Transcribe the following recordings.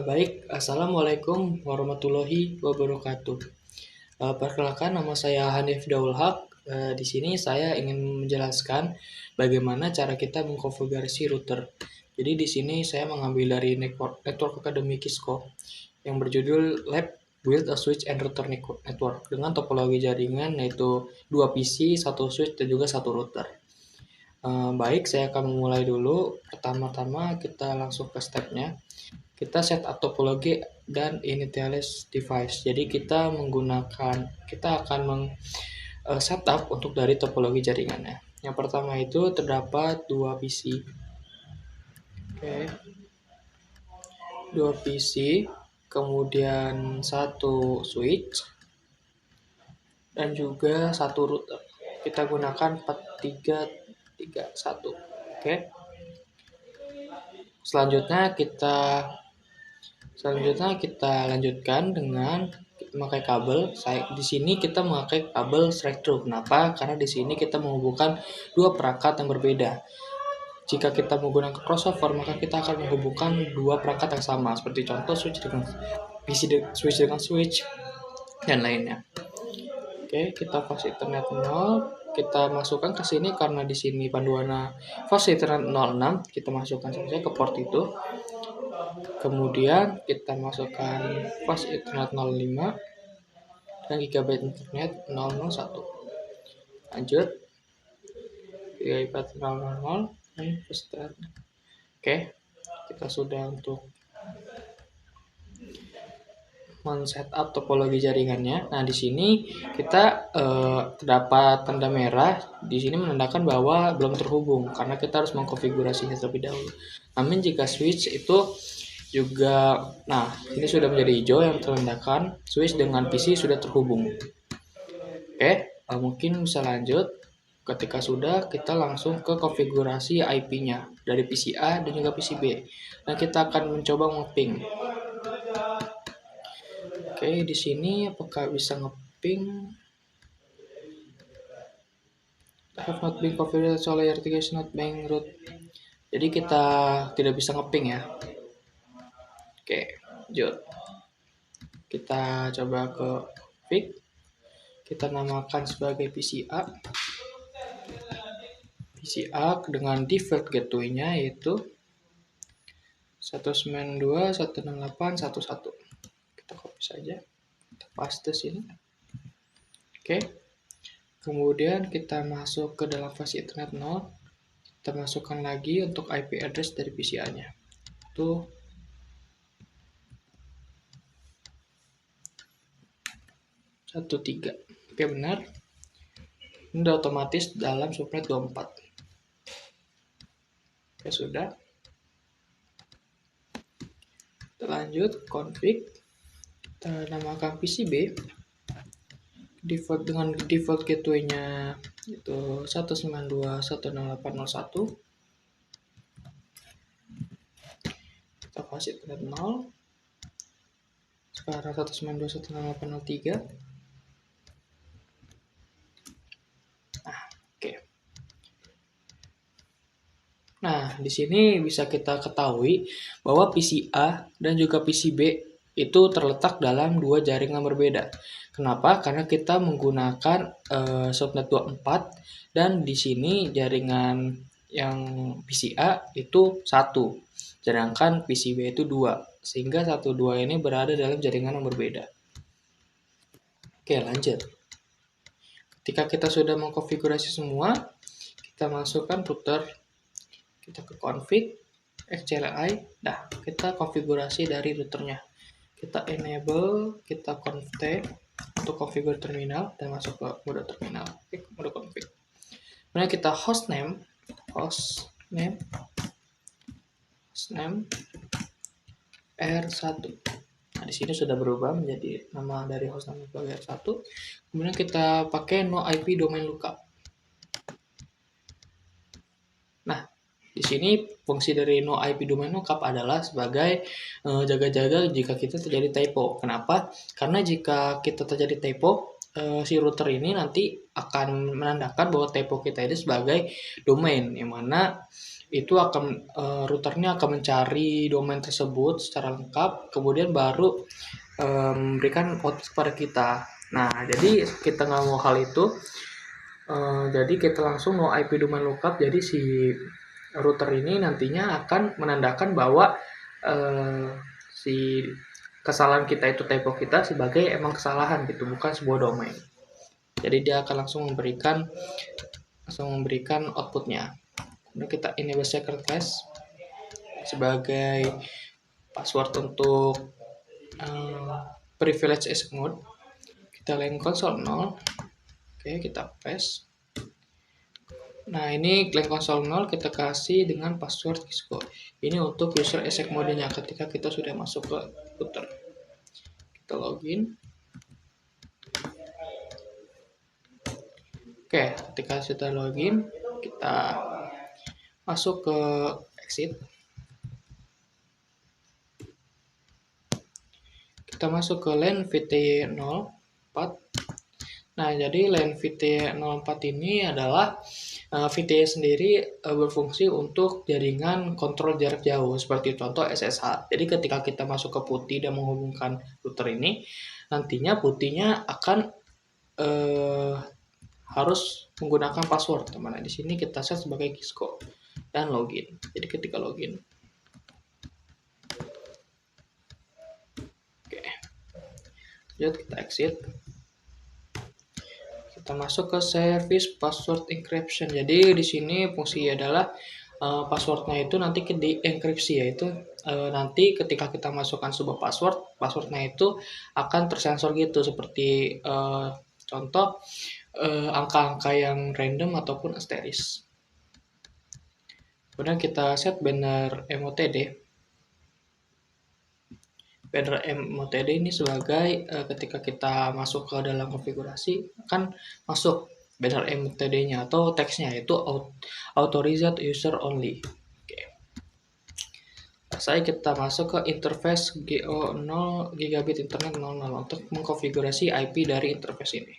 Assalamualaikum warahmatullahi wabarakatuh. Perkenalkan, nama saya Hanif Daul Haq. Di sini saya ingin menjelaskan bagaimana cara kita mengkonfigurasi router. Jadi di sini saya mengambil dari Network Academy Kisco yang berjudul Lab Build a Switch and Router Network dengan topologi jaringan yaitu 2 PC, 1 switch dan juga 1 router. Baik, saya akan memulai dulu. Pertama-tama kita langsung ke stepnya. Kita setup topologi dan initialize device. Jadi kita akan setup untuk dari topologi jaringannya. Yang pertama itu terdapat 2 PC. Oke. 2 PC, kemudian 1 switch dan juga 1 router. Kita gunakan 4331. Oke. Selanjutnya kita lanjutkan dengan memakai kabel. Di sini kita memakai kabel straight through. Kenapa? Karena di sini kita menghubungkan dua perangkat yang berbeda. Jika kita menggunakan crossover, maka kita akan menghubungkan dua perangkat yang sama, seperti contoh switch dengan switch dan lainnya. Oke, kita fast Ethernet 0. Kita masukkan ke sini karena di sini panduannya fast Ethernet 06. Kita masukkan saja ke port itu. Kemudian kita masukkan fast Ethernet 05 dan gigabyte internet 001. Lanjut, gigabyte 000 dan fast Ethernet. Oke, kita sudah untuk men-setup topologi jaringannya. Nah, di sini kita terdapat tanda merah. Di sini menandakan bahwa belum terhubung karena kita harus mengkonfigurasinya terlebih dahulu. Namun jika switch itu juga, nah ini sudah menjadi hijau yang menandakan switch dengan PC sudah terhubung. Oke, mungkin bisa lanjut. Ketika sudah, kita langsung ke konfigurasi IP-nya dari PC A dan juga PC B. Nah, kita akan mencoba mapping. Oke, di sini apakah bisa nge-ping? Have not been configured, so layer 3 is not being root. Jadi kita tidak bisa nge-ping ya. Oke, lanjut. Kita coba ke config. Kita namakan sebagai PCA. PCA dengan default gateway-nya yaitu 192.168.1.1. Kita copy saja. Kita paste sini. Oke. Kemudian kita masuk ke dalam fast Ethernet 0. Kita masukkan lagi untuk IP address dari PCA-nya. Itu 13. Oke, benar. Ini udah otomatis dalam subnet 24. Oke, sudah. Kita lanjut config. Kita namakan PCB. Dengan default gateway-nya itu 192.168.0.1. Kita kasih Ethernet 0. Sekarang 192.168.0.3. Nah, di sini bisa kita ketahui bahwa PCA dan juga PCB itu terletak dalam dua jaringan berbeda. Kenapa? Karena kita menggunakan subnet 24 dan di sini jaringan yang PCA itu 1, sedangkan PCB itu 2. Sehingga 1-2 ini berada dalam jaringan yang berbeda. Oke, lanjut. Ketika kita sudah mengkonfigurasi semua, kita masukkan router. Kita ke config, xCLI, nah kita konfigurasi dari routernya. Kita enable, kita config untuk configure terminal dan masuk ke mode terminal. Oke, mode config. Kemudian kita hostname R1. Nah, di sini sudah berubah menjadi nama dari hostname sebagai R1. Kemudian kita pakai no IP domain lookup. Nah, di sini fungsi dari no IP domain lookup adalah sebagai jaga-jaga jika kita terjadi typo. Kenapa? Karena jika kita terjadi typo, si router ini nanti akan menandakan bahwa typo kita ini sebagai domain, yang mana itu akan routernya akan mencari domain tersebut secara lengkap, kemudian baru memberikan output kepada kita. Nah, jadi kita nggak mau hal itu, jadi kita langsung mau IP domain lookup. Jadi si router ini nantinya akan menandakan bahwa si kesalahan kita itu typo kita sebagai emang kesalahan gitu, bukan sebuah domain. Jadi dia akan langsung memberikan outputnya. Kemudian kita enable secret hash sebagai password untuk privilege asset mode. Kita line console 0. Oke, kita paste. Nah, ini line console 0 kita kasih dengan password Cisco. Ini untuk user asset mode-nya ketika kita sudah masuk ke router. Kita login. Oke, ketika sudah login, kita masuk ke exit. Kita masuk ke LAN VT04. Nah, jadi LAN VT04 ini adalah VT sendiri berfungsi untuk jaringan kontrol jarak jauh, seperti contoh SSH. Jadi ketika kita masuk ke PuTTY dan menghubungkan router ini, nantinya PuTTY-nya akan harus menggunakan password. Teman-teman, di sini kita set sebagai Cisco dan login. Jadi ketika login, oke, lanjut kita exit. Kita masuk ke service password encryption. Jadi di sini fungsi adalah passwordnya itu nanti di enkripsi, yaitu nanti ketika kita masukkan sebuah passwordnya itu akan tersensor gitu, seperti contoh angka-angka yang random ataupun asteris. Kemudian kita set banner MOTD. Banner MOTD ini sebagai ketika kita masuk ke dalam konfigurasi akan masuk banner MOTD-nya atau teksnya, yaitu authorized user only. Oke. Selesai, kita masuk ke interface GO0 gigabit internet 00 untuk mengkonfigurasi IP dari interface ini.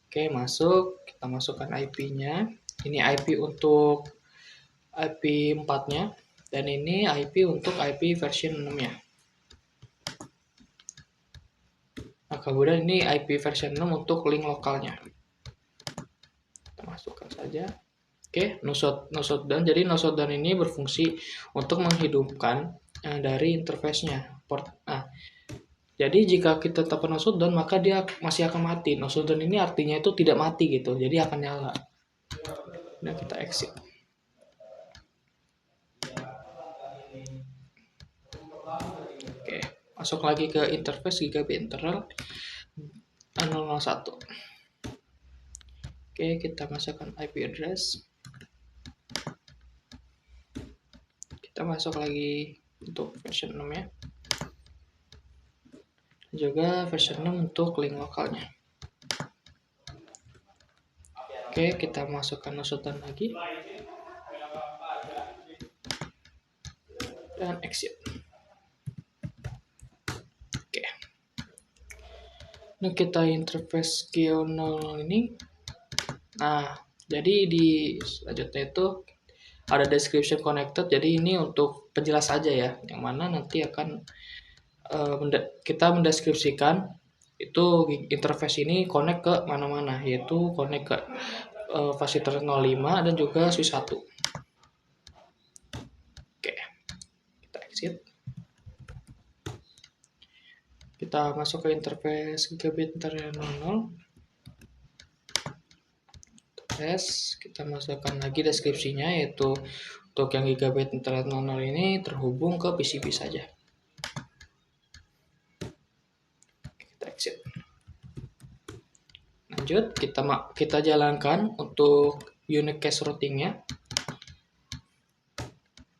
Oke, masuk, kita masukkan IP-nya. Ini IP untuk IP 4-nya dan ini IP untuk IP version 6-nya. Nah, kemudian ini IP version 6 untuk link lokalnya. Kita masukkan saja. Oke, no shutdown. Jadi no shutdown ini berfungsi untuk menghidupkan dari interface-nya. Nah, jadi jika kita tekan no shutdown, maka dia masih akan mati. No shutdown ini artinya itu tidak mati gitu, jadi akan nyala. Nah, kita exit. Oke, masuk lagi ke interface gigabit internal 001. Oke, kita masukkan IP address. Kita masuk lagi untuk version 6 ya. Juga version 6 untuk link lokalnya. Oke, kita masukkan no shutdown lagi. Dan exit. Oke. Nah, kita interface GO0 ini. Nah, jadi di selanjutnya itu ada description connected. Jadi ini untuk penjelas saja ya, yang mana nanti akan kita mendeskripsikan itu interface ini connect ke mana-mana, yaitu connect ke fasilitas 05 dan juga switch 1. Oke, kita exit. Kita masuk ke interface gigabit internet 00. Interface, kita masukkan lagi deskripsinya, yaitu untuk yang gigabit internet 00 ini terhubung ke PCB saja. Exit. Lanjut, kita jalankan untuk unit cache routingnya.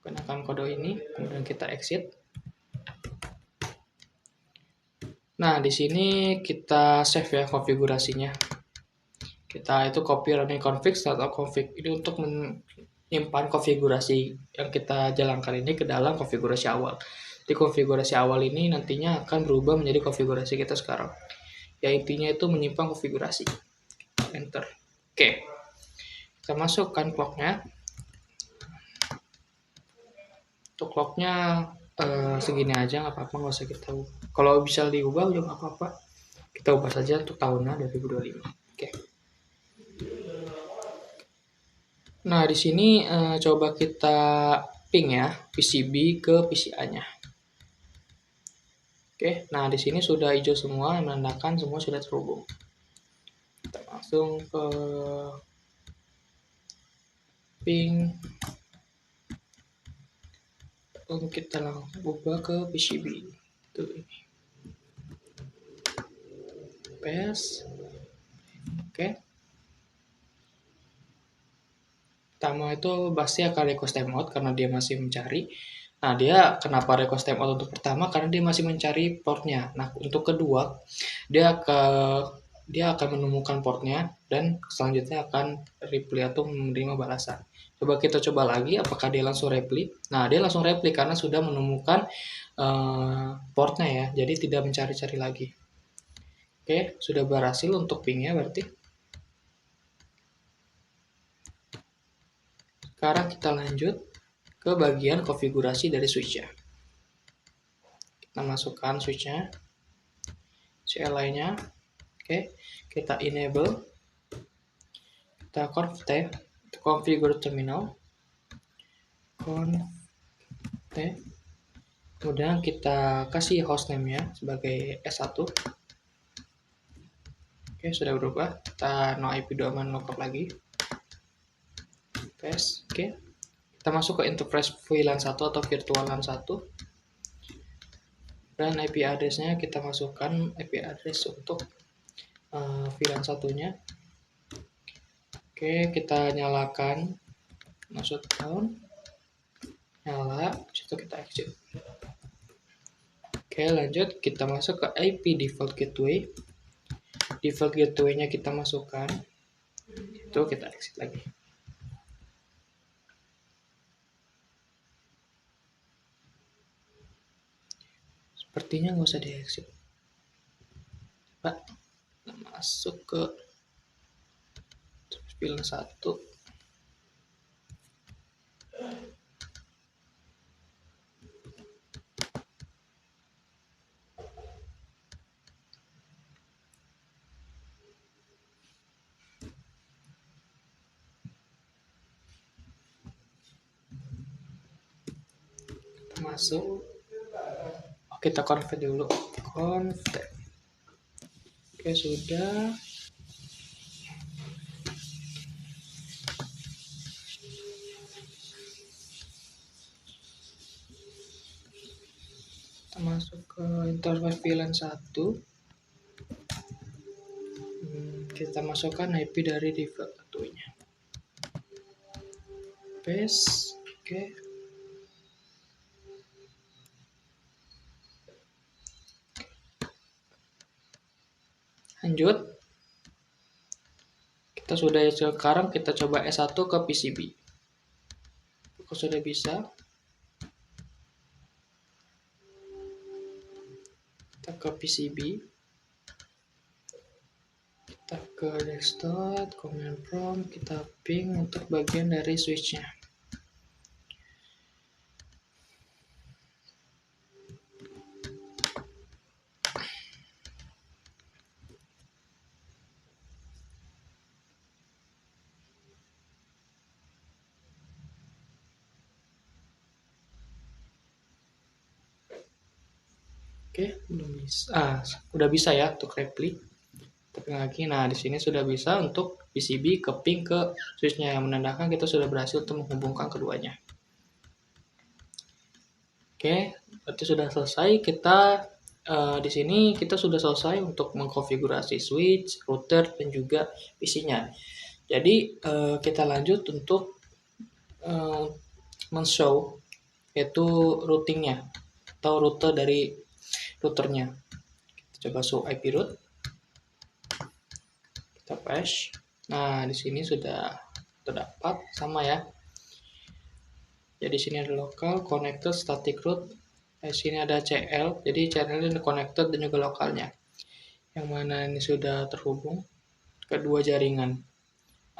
Gunakan kode ini, kemudian kita exit. Nah, di sini kita save ya konfigurasinya. Kita itu copy running config atau config ini untuk menyimpan konfigurasi yang kita jalankan ini ke dalam konfigurasi awal. Di konfigurasi awal ini nantinya akan berubah menjadi konfigurasi kita sekarang. Ya, intinya itu menyimpan konfigurasi. Enter. Oke. Kita masukkan clocknya. Untuk lognya segini aja nggak apa-apa, nggak usah kita ubah. Kalau bisa diubah juga nggak apa-apa. Kita ubah saja untuk tahunnya 2025. Oke. Nah, di sini coba kita ping ya PCB ke PCA-nya. Oke, nah di sini sudah hijau semua, menandakan semua sudah terhubung. Kita langsung ke ping. Kita langsung ubah ke PCB. Tuh ini. Paste. Oke. Pertama itu pasti akan request timeout karena dia masih mencari. Nah, dia kenapa request timeout untuk pertama? Karena dia masih mencari portnya. Nah, untuk kedua, dia akan menemukan portnya dan selanjutnya akan reply atau menerima balasan. Kita coba lagi apakah dia langsung reply. Nah, dia langsung reply karena sudah menemukan portnya ya. Jadi tidak mencari-cari lagi. Oke, sudah berhasil untuk pingnya berarti. Sekarang kita lanjut ke bagian konfigurasi dari switch-nya. Kita masukkan switch-nya, CLI-nya. Oke, kita enable, kita configure terminal, kemudian kita kasih hostname-nya sebagai S1. Oke, sudah berubah. Kita no IP domain lookup lagi. Paste. Oke, kita masuk ke enterprise VLAN 1 atau virtual LAN 1. Dan IP address-nya kita masukkan IP address untuk VLAN satunya. Oke, kita nyalakan masuk down, nyala, situ kita exit. Oke, lanjut kita masuk ke IP default gateway. Default gateway-nya kita masukkan, itu kita exit lagi. Sepertinya nggak usah di exit. Pak, masuk ke VLAN 1. Kita masuk. Kita config dulu. Config. Oke, sudah. Kita masuk ke interface VLAN 1. Kita masukkan IP dari default gateway-nya. Paste. Oke. Lanjut. Kita sudah sekarang kita coba S1 ke PCB. Kalau sudah bisa, kita ke PCB, kita ke desktop, command prompt, kita ping untuk bagian dari switch-nya. Oke, belum bisa. Udah bisa ya untuk reply. Tapi lagi, nah di sini sudah bisa untuk PCB ke ping ke switch-nya yang menandakan kita sudah berhasil untuk menghubungkan keduanya. Oke, berarti sudah selesai. Kita di sini kita sudah selesai untuk mengkonfigurasi switch, router, dan juga PC-nya. Jadi kita lanjut untuk men-show yaitu routingnya atau rute dari routernya. Kita coba show IP route. Kita paste. Nah, di sini sudah terdapat sama ya. Jadi sini ada local, connected, static route. Di sini ada CL. Jadi CL ini connected dan juga lokalnya. Yang mana ini sudah terhubung kedua jaringan,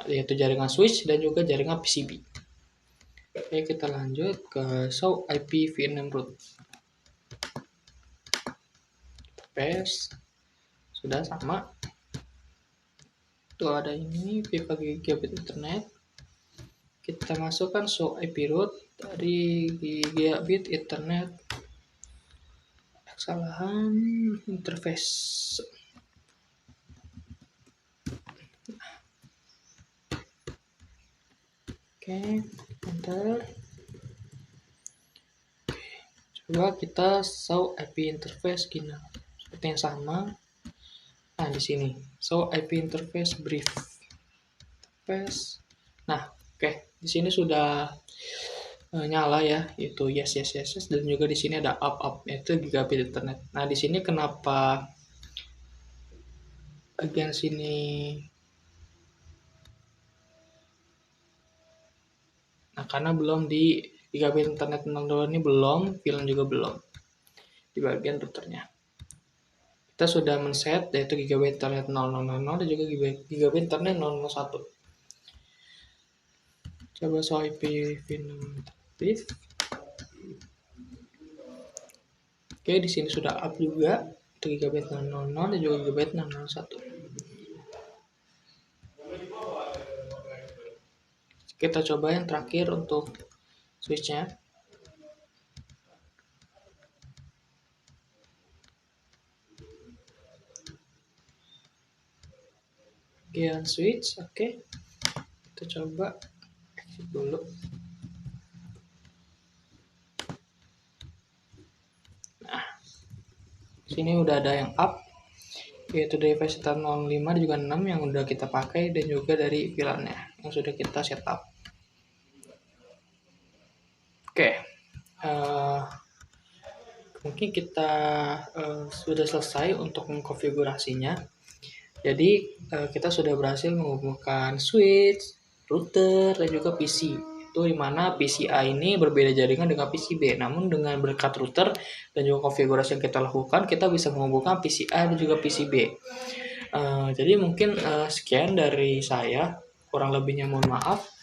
yaitu jaringan switch dan juga jaringan PCB. Oke, kita lanjut ke show IP v6 root. Paste, sudah sama. Tuh ada ini Viva Gigabit Internet. Kita masukkan show IP root dari Gigabit Internet. Kesalahan interface. Oke, enter. Coba kita show IP interface gini. Seperti yang sama. Nah, di sini show IP interface brief. Interface. Nah, oke, di sini sudah nyala ya, itu yes dan juga di sini ada up itu gigabit internet. Nah, di sini kenapa bagian sini karena belum di gigabit internet 02 ini belum, film juga belum di bagian routernya. Kita sudah men-set yaitu gigabit internet 0000 dan juga gigabit internet 001. Coba show IP v6 brief. Oke, di sini sudah up juga itu gigabit 000 dan juga gigabit 001. Kita coba yang terakhir untuk switchnya. Bagian switch, oke. Kita coba exit dulu. Nah, sini udah ada yang up, yaitu dari versi 05 dan juga 6 yang udah kita pakai dan juga dari VLAN-nya yang sudah kita setup. Oke, mungkin kita sudah selesai untuk mengkonfigurasinya. Jadi kita sudah berhasil menghubungkan switch, router, dan juga PC. Itu dimana PCA ini berbeda jaringan dengan PCB. Namun dengan berkat router dan juga konfigurasi yang kita lakukan, kita bisa menghubungkan PCA dan juga PCB. Jadi mungkin sekian dari saya. Kurang lebihnya mohon maaf.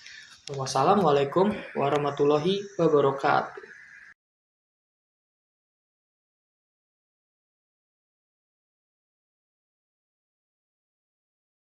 Wassalamualaikum warahmatullahi wabarakatuh.